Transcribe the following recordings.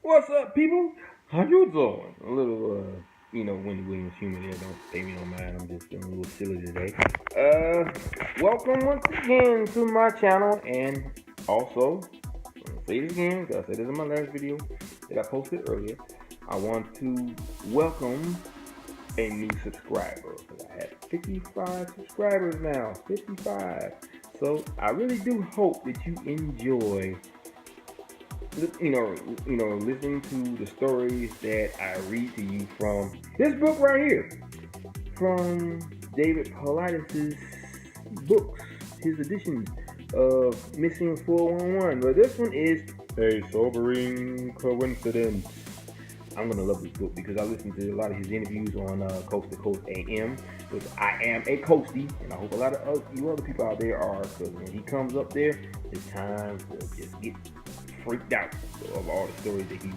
What's up, people? How you doing? A little, Wendy Williams humor there. Don't pay me no mind. I'm just feeling a little silly today. Welcome once again to my channel, and also, I'm gonna say it again because I said this in my last video that I posted earlier. I want to welcome a new subscriber. I have 55 subscribers now. 55. So I really do hope that you enjoy listening to the stories that I read to you from this book right here, from David Paulides' books, his editions of Missing 411. But this one is A Sobering Coincidence. I'm gonna love this book because I listened to a lot of his interviews on Coast to Coast AM, which I am a coastie, and I hope a lot of you other people out there are, because when he comes up there, it's time to just get freaked out of all the stories that he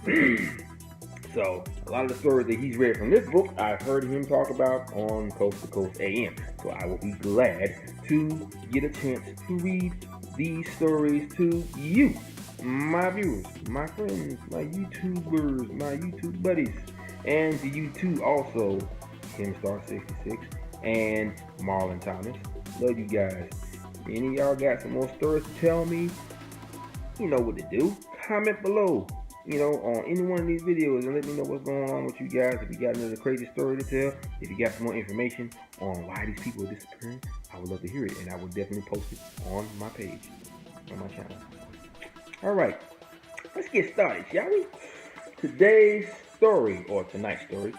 reads. So a lot of the stories that he's read from this book, I've heard him talk about on Coast to Coast AM. So I will be glad to get a chance to read these stories to you, my viewers, my friends, my YouTubers, my YouTube buddies, and to you too also, KimStar66 and Marlon Thomas. Love you guys. Any of y'all got some more stories to tell me? You know what to do. Comment below, on any one of these videos and let me know what's going on with you guys. If you got another crazy story to tell, if you got some more information on why these people are disappearing, I would love to hear it, and I will definitely post it on my page, on my channel. Alright, let's get started, shall we? Today's story, or tonight's story,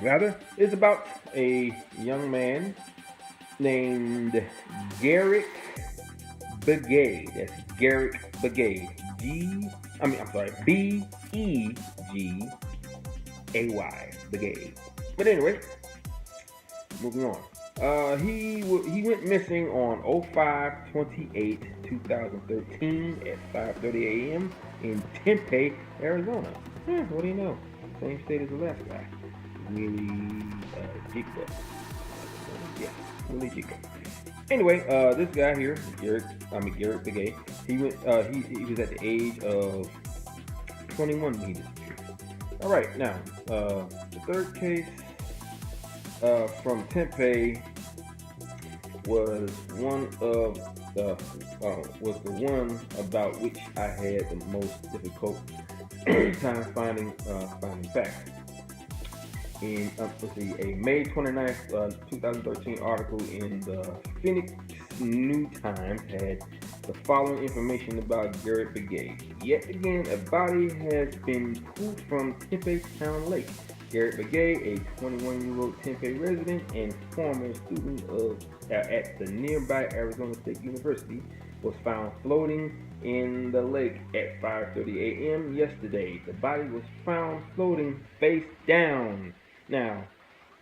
rather, is about a young man named Gerrick Begay. That's Gerrick Begay. B-E-G-A-Y. Begay. But anyway, moving on. He went missing on 05/28/2013 at 5:30 a.m. in Tempe, Arizona. What do you know? Same state as the last guy. Really jigba. Yeah, really jigba. Anyway, this guy here, Gerrick Begay, he went. He was at the age of 21 when he disappeared. All right, now the third case from Tempe was the one about which I had the most difficult time finding facts. In a May 29th, 2013 article in the Phoenix New Times had the following information about Gerrick Begay. Yet again, a body has been pulled from Tempe Town Lake. Gerrick Begay, a 21-year-old Tempe resident and former student at the nearby Arizona State University, was found floating in the lake at 5:30 a.m. yesterday. The body was found floating face down. Now,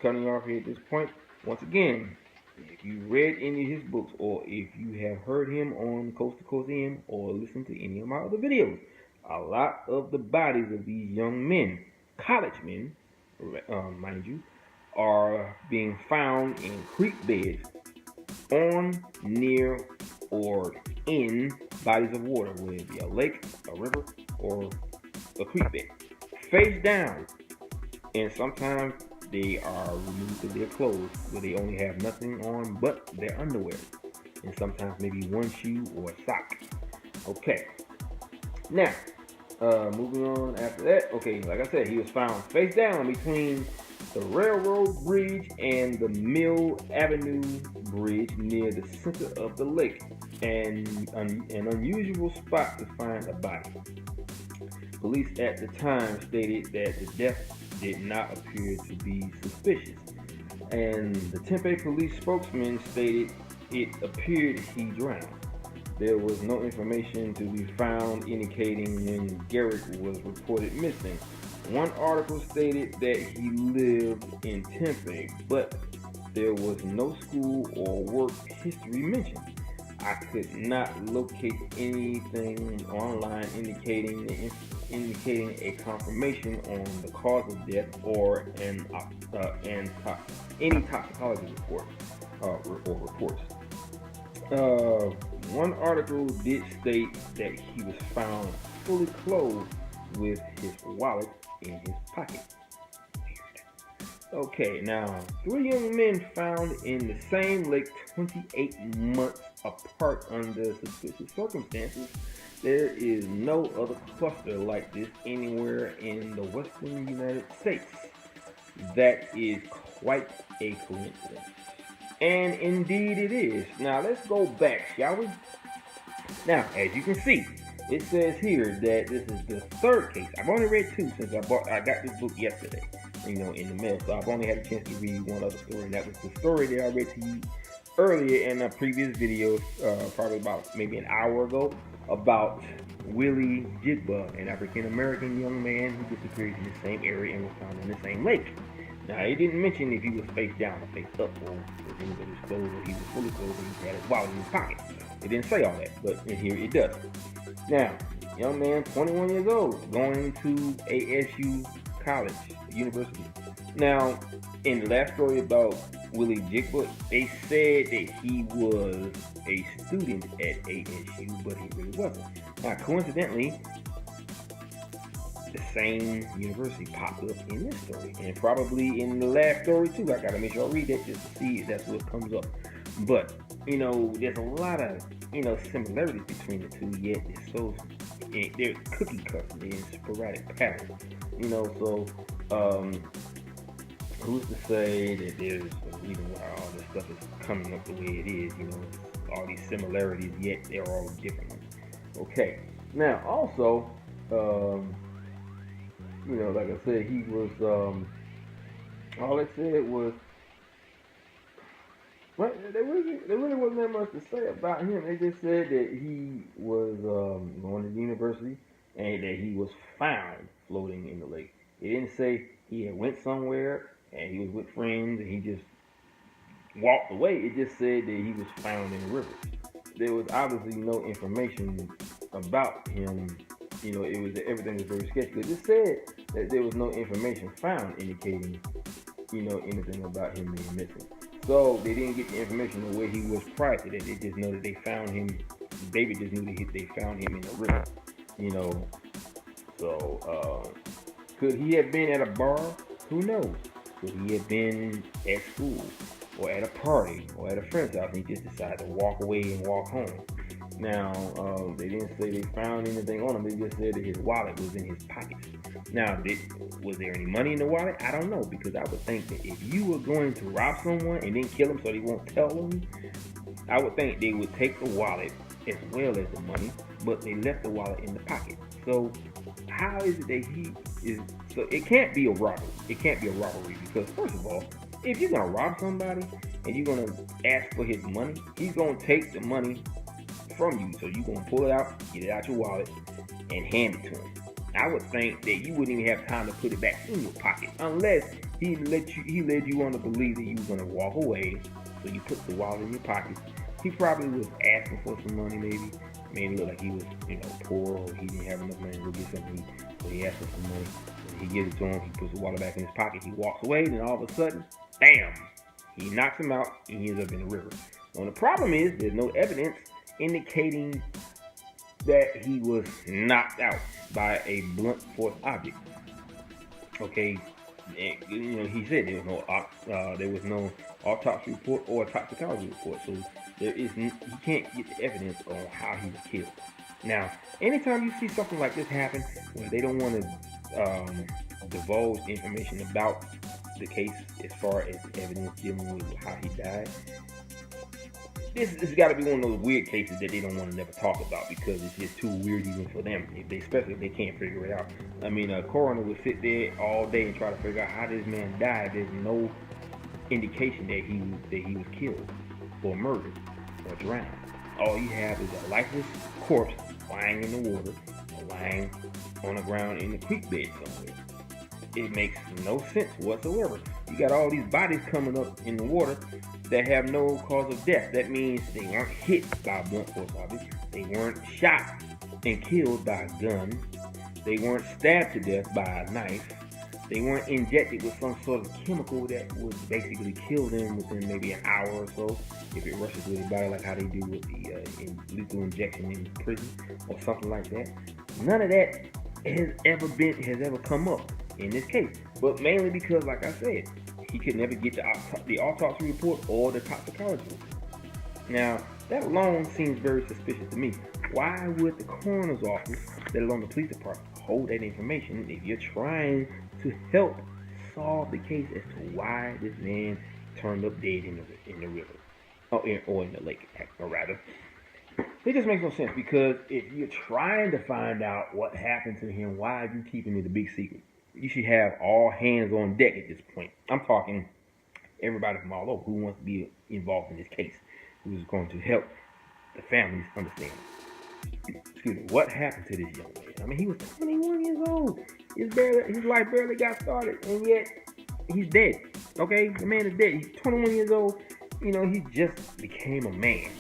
cutting off here at this point, once again, if you read any of his books, or if you have heard him on Coast to Coast AM, or listened to any of my other videos, a lot of the bodies of these young men, college men, mind you, are being found in creek beds, on, near, or in bodies of water, whether it be a lake, a river, or a creek bed, face down. And sometimes they are removed of their clothes, where they only have nothing on but their underwear, and sometimes maybe one shoe or a sock. Okay, now moving on after that. Okay, like I said, he was found face down between the railroad bridge and the Mill Avenue bridge near the center of the lake, and an unusual spot to find a body. Police at the time stated that the death did not appear to be suspicious, and the Tempe police spokesman stated it appeared he drowned. There was no information to be found indicating when Gerrick was reported missing. One article stated that he lived in Tempe, but there was no school or work history mentioned. I could not locate anything online indicating a confirmation on the cause of death or any toxicology report or reports. One article did state that he was found fully clothed with his wallet in his pocket. Okay, now, 3 young men found in the same lake 28 months apart under suspicious circumstances. There is no other cluster like this anywhere in the western United States. That is quite a coincidence. And indeed it is. Now, let's go back, shall we? Now, as you can see, it says here that this is the third case. I've only read 2 since I got this book yesterday, in the mail. So I've only had a chance to read one other story, and that was the story that I read to you earlier in a previous video, probably about maybe an hour ago, about Willie Jigba, an African-American young man who disappeared in the same area and was found in the same lake. Now, it didn't mention if he was face down or face up, or if he was clothes, or he was fully clothed, and he had his wallet in his pocket. It didn't say all that, but in here it does. Now, young man, 21 years old, going to ASU College, University. Now, in the last story about Willie Jigba, they said that he was a student at ASU, but he really wasn't. Now, coincidentally, the same university popped up in this story, and probably in the last story too. I gotta make sure I read that just to see if that's what comes up. But there's a lot of similarities between the two, yet they're cookie cutter, they're in sporadic patterns. So who's to say that there's a reason why all this stuff is coming up the way it is? All these similarities, yet they're all different. Okay. Now, also, like I said, he was, all it said was, well, there really wasn't that much to say about him. They just said that he was going to the university and that he was found floating in the lake. It didn't say he had went somewhere and he was with friends and he just walked away. It just said that he was found in the river. There was obviously no information about him. Everything was very sketchy. It just said that there was no information found indicating, anything about him being missing. So they didn't get the information of where he was prior to that. They just know that they found him. David just knew that they found him in the river. So could he have been at a bar? Who knows? Could he have been at school or at a party or at a friend's house and he just decided to walk away and walk home? Now, they didn't say they found anything on him. They just said that his wallet was in his pocket. Now, was there any money in the wallet? I don't know, because I would think that if you were going to rob someone and then kill them so they won't tell them, I would think they would take the wallet as well as the money, but they left the wallet in the pocket. So how is it that he is? So it can't be a robbery. It can't be a robbery because, first of all, if you're going to rob somebody and you're going to ask for his money, he's going to take the money from you. So you're going to pull it out, get it out your wallet, and hand it to him. I would think that you wouldn't even have time to put it back in your pocket unless he led you on to believe that you were going to walk away. So you put the wallet in your pocket. He probably was asking for some money, maybe. Made it look like he was, poor, or he didn't have enough money to go get something. So he asked for some money. He gives it to him. He puts the wallet back in his pocket. He walks away. Then all of a sudden, bam! He knocks him out and he ends up in the river. Now the problem is there's no evidence indicating that he was knocked out by a blunt force object. Okay, and, he said there was no autopsy report or toxicology report, so he can't get the evidence on how he was killed. Now, anytime you see something like this happen, where they don't want to divulge information about the case as far as evidence dealing with how he died, this has got to be one of those weird cases that they don't want to never talk about because it's just too weird even for them, especially if they can't figure it out. I mean, a coroner would sit there all day and try to figure out how this man died. There's no indication that he was killed or murdered or drowned. All you have is a lifeless corpse lying in the water or lying on the ground in the creek bed somewhere. It makes no sense whatsoever. You got all these bodies coming up in the water that have no cause of death. That means they weren't hit by a blunt force object. They weren't shot and killed by a gun. They weren't stabbed to death by a knife. They weren't injected with some sort of chemical that would basically kill them within maybe an hour or so if it rushes through the body, like how they do with the lethal injection in prison or something like that. None of that has ever come up in this case. But mainly because, like I said, he could never get the autopsy report or the toxicology report. Now, that alone seems very suspicious to me. Why would the coroner's office, let alone the police department, hold that information if you're trying to help solve the case as to why this man turned up dead in the river, or in the lake, or rather? It just makes no sense, because if you're trying to find out what happened to him, why are you keeping it a big secret? You should have all hands on deck at this point. I'm talking everybody from all over who wants to be involved in this case, who is going to help the families understand. Excuse me, what happened to this young man? I mean, he was 21 years old. His life barely got started, and yet he's dead. Okay, the man is dead. He's 21 years old. You know, he just became a man,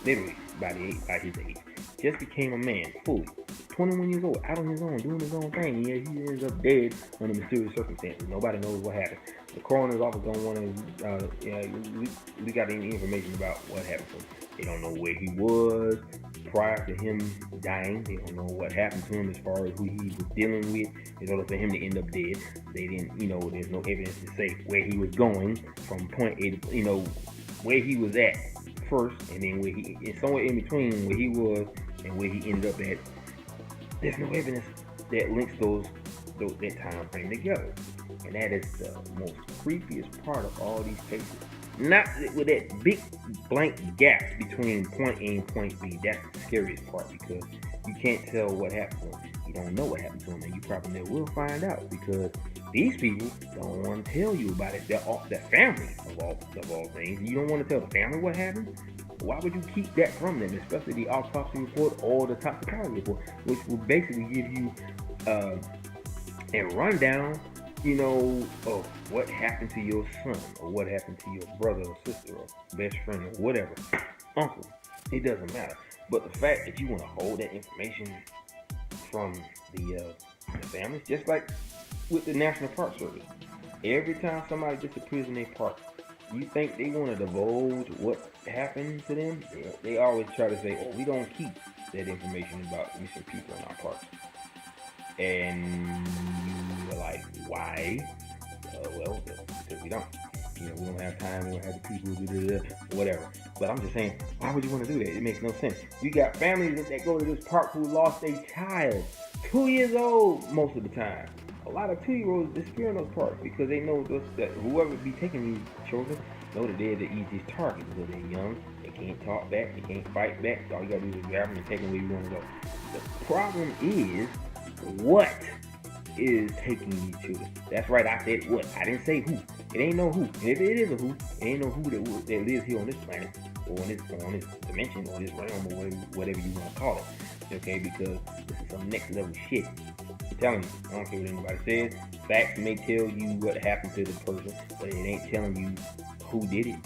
literally by his age. Just became a man fully. 21 years old, out on his own, doing his own thing. Yeah, he ends up dead under mysterious circumstances. Nobody knows what happened. The coroner's office don't want to. We got any information about what happened to him. They don't know where he was prior to him dying. They don't know what happened to him as far as who he was dealing with in order for him to end up dead. They didn't, there's no evidence to say where he was going from point A to, where he was at first, and then where and somewhere in between where he was and where he ended up at. There's no evidence that links that time frame together. And that is the most creepiest part of all these cases. Not with that big blank gap between point A and point B. That's the scariest part, because you can't tell what happened to him. You don't know what happened to him, and you probably never will find out, because these people don't want to tell you about it. Their family, of all things. You don't want to tell the family what happened. Why would you keep that from them, especially the autopsy report or the toxicology report, which will basically give you a rundown, of what happened to your son, or what happened to your brother or sister or best friend or whatever, uncle. It doesn't matter. But the fact that you want to hold that information from the families, just like with the National Park Service, every time somebody disappears in their park, you think they want to divulge what happened to them? They always try to say, "Oh, we don't keep that information about missing people in our parks." And you're like, why? Well, because we don't. We don't have time, we don't have the people, whatever. But I'm just saying, why would you want to do that? It makes no sense. We got families that go to this park who lost a child, 2 years old most of the time. A lot of 2-year-olds disappear in those parks because they know that whoever be taking these children know that they're the easiest target, because they're young, they can't talk back, they can't fight back. So all you gotta do is grab them and take them where you want to go. The problem is, what is taking these children? That's right, I said what. I didn't say who. It ain't no who. And if it is a who, it ain't no who that lives here on this planet, or on this dimension, or this realm, or whatever you want to call it. Okay, because this is some next level shit. I'm telling you, I don't care what anybody says. Facts may tell you what happened to the person, but it ain't telling you who did it.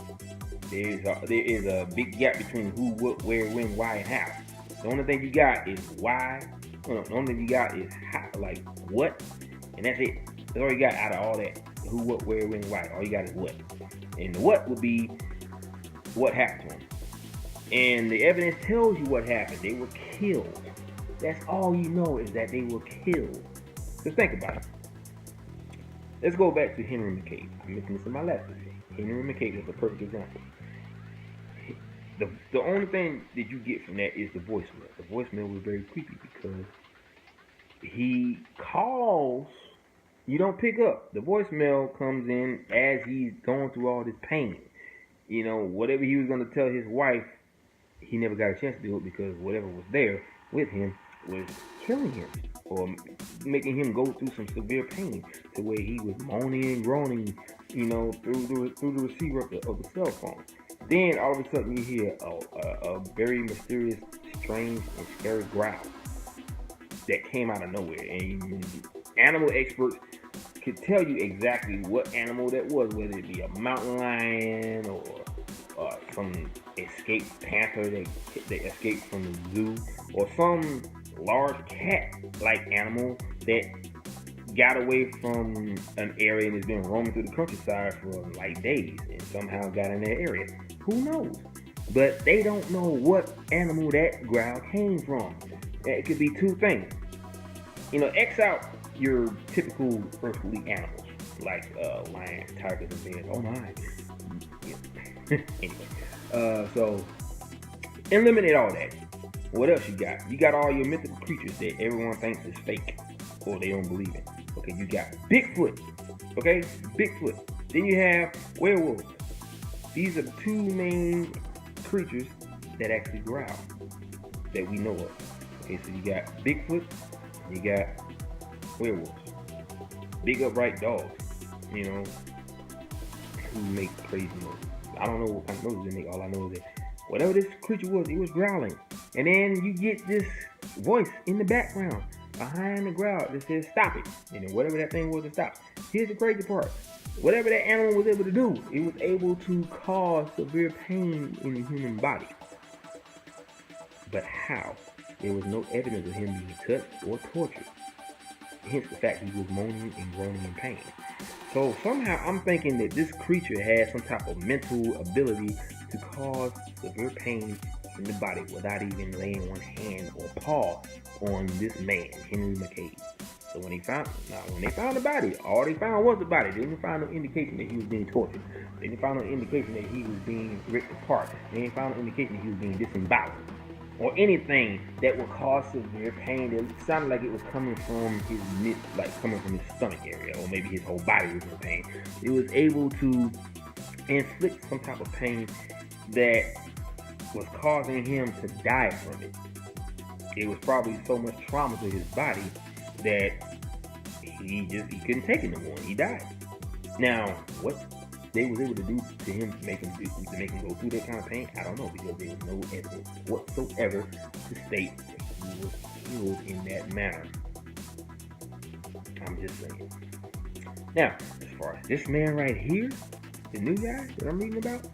There is a big gap between who, what, where, when, why, and how. The only thing you got is why. The only thing you got is how, like what, and that's it. That's all you got out of all that. Who, what, where, when, why. All you got is what. And the what would be what happened to them. And the evidence tells you what happened. They were killed. That's all you know, is that they were killed. Just think about it. Let's go back to Henry McCabe. I mentioned this in my last video. Henry McCabe is a perfect example. The only thing that you get from that is the voicemail. The voicemail was very creepy because he calls, you don't pick up. The voicemail comes in as he's going through all this pain. Whatever he was going to tell his wife, he never got a chance to do it, because whatever was there with him was killing him, or making him go through some severe pain, to where he was moaning and groaning, through the receiver of the cell phone. Then all of a sudden you hear a very mysterious, strange, and scary growl that came out of nowhere. And animal experts could tell you exactly what animal that was, whether it be a mountain lion or some escaped panther that escaped from the zoo, or some large cat-like animal that got away from an area and has been roaming through the countryside for like days and somehow got in that area. Who knows? But they don't know what animal that growl came from. It could be two things. X out your typical earthly animals like lions, tigers, and bears. Oh my. Yeah. Anyway, so eliminate all that. What else you got? You got all your mythical creatures that everyone thinks is fake or they don't believe in. Okay, you got Bigfoot. Okay, Bigfoot. Then you have werewolves. These are the two main creatures that actually growl that we know of. Okay, so you got Bigfoot, you got werewolves. Big upright dogs, who make crazy noises. I don't know what kind of noises they make. All I know is that whatever this creature was, it was growling. And then you get this voice in the background behind the growl that says stop it. Whatever that thing was to stop. Here's the crazy part. Whatever that animal was able to do, it was able to cause severe pain in the human body. But how? There was no evidence of him being touched or tortured. Hence the fact he was moaning and groaning in pain. So somehow I'm thinking that this creature has some type of mental ability to cause severe pain in the body without even laying one hand or paw on this man, Henry McCabe. So when they found the body, all they found was the body. They didn't find no indication that he was being tortured. They didn't find no indication that he was being ripped apart. They didn't find no indication that he was being disemboweled or anything that would cause severe pain. It sounded like it was coming from his coming from his stomach area, or maybe his whole body was in pain. It was able to inflict some type of pain that was causing him to die from it. It was probably so much trauma to his body that he couldn't take it no more. He died. Now, what they was able to do to him to make him go through that kind of pain, I don't know, because there was no evidence whatsoever to state that he was killed in that manner. I'm just saying. Now, as far as this man right here, the new guy that I'm reading about,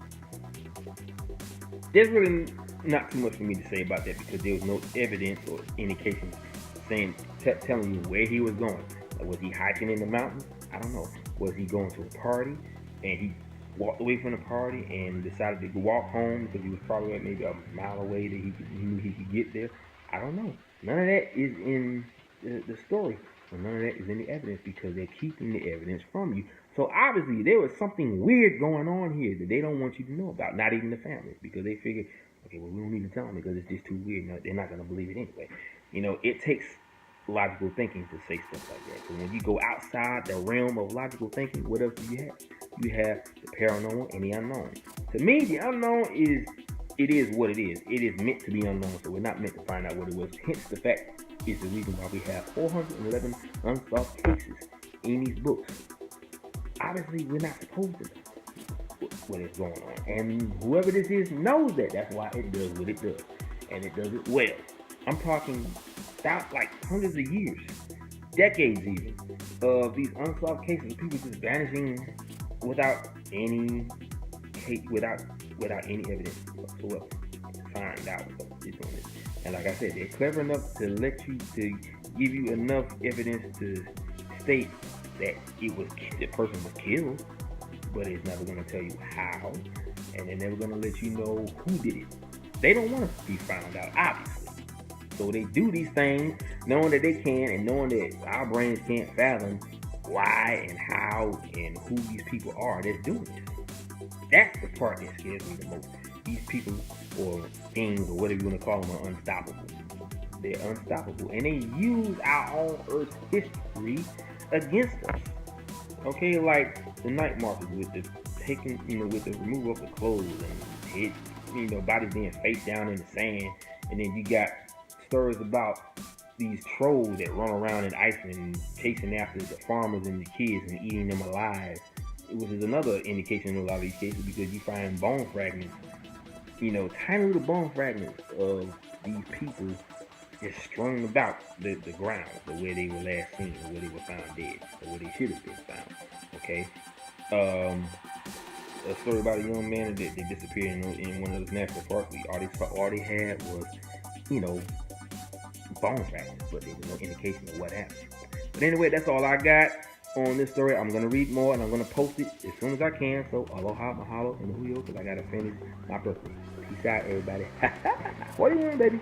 there's really not too much for me to say about that because there was no evidence or indication telling you where he was going. Like, was he hiking in the mountains? I don't know. Was he going to a party and he walked away from the party and decided to walk home because he was probably maybe a mile away that he knew he could get there? I don't know. None of that is in the story. And none of that is in the evidence because they're keeping the evidence from you. So obviously there was something weird going on here that they don't want you to know about, not even the family, because they figure, okay, well, we don't need to tell them because it's just too weird. No, they're not going to believe it anyway. It takes logical thinking to say stuff like that. So when you go outside the realm of logical thinking, what else do you have? You have the paranormal and the unknown. To me, the unknown is what it is. It is meant to be unknown, so we're not meant to find out what it was. Hence, the fact is the reason why we have 411 unsolved cases in these books. Obviously, we're not supposed to know what is going on. And whoever this is knows that. That's why it does what it does. And it does it well. I'm talking about like hundreds of years, decades even, of these unsolved cases of people just vanishing without any evidence whatsoever to find out what they're doing this. And like I said, they're clever enough to give you enough evidence to state that the person was killed, but it's never going to tell you how, and they're never going to let you know who did it. They don't want to be found out, obviously. So they do these things knowing that they can, and knowing that our brains can't fathom why and how and who these people are that's doing this. That's the part that scares me the most. These people or things or whatever you want to call them are unstoppable. They're unstoppable, and they use our own Earth's history against us. Okay, like the night markers with the with the removal of the clothes and bodies being face down in the sand, and then you got stories about these trolls that run around in Iceland chasing after the farmers and the kids and eating them alive, which is another indication in a lot of these cases because you find bone fragments, tiny little bone fragments of these people just strewn about the ground, or where they were last seen, or where they were found dead, or where they should have been found. Okay, a story about a young man that disappeared in one of those national parks. All they had was, bone fragments, but there was no indication of what happened. But anyway, that's all I got on this story. I'm gonna read more and I'm gonna post it as soon as I can. So aloha, mahalo, and huyo, because I gotta finish my birthday. Peace out, everybody. What are you doing, baby?